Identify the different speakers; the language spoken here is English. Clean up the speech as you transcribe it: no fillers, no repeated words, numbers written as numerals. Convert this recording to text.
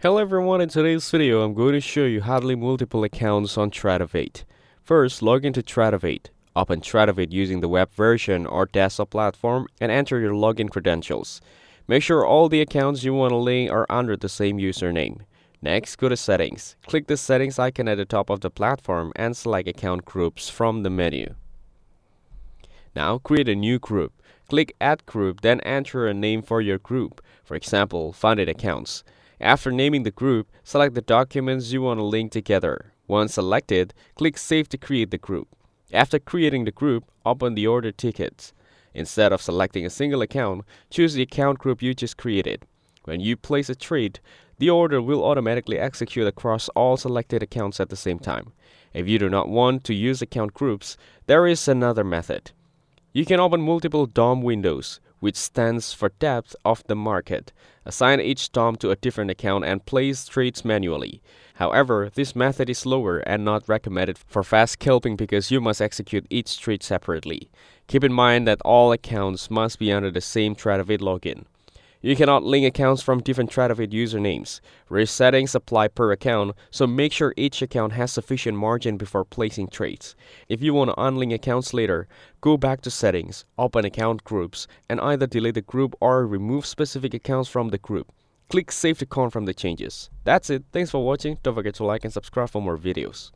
Speaker 1: Hello everyone, in today's video I'm going to show you how to link multiple accounts on Tradovate. First, log into Tradovate. Open Tradovate using the web version or desktop platform and enter your login credentials. Make sure all the accounts you want to link are under the same username. Next, go to Settings. Click the Settings icon at the top of the platform and select Account Groups from the menu. Now, create a new group. Click Add Group, then enter a name for your group, for example, Funded Accounts. After naming the group, select the documents you want to link together. Once selected, click Save to create the group. After creating the group, open the order tickets. Instead of selecting a single account, choose the account group you just created. When you place a trade, the order will automatically execute across all selected accounts at the same time. If you do not want to use account groups, there is another method. You can open multiple DOM windows, which stands for depth of the market. Assign each DOM to a different account and place trades manually. However, this method is slower and not recommended for fast scalping because you must execute each trade separately. Keep in mind that all accounts must be under the same Tradovate login. You cannot link accounts from different Tradovate usernames. Resettings apply per account, so make sure each account has sufficient margin before placing trades. If you want to unlink accounts later, go back to Settings, open Account Groups, and either delete the group or remove specific accounts from the group. Click Save to confirm the changes. That's it. Thanks for watching. Don't forget to like and subscribe for more videos.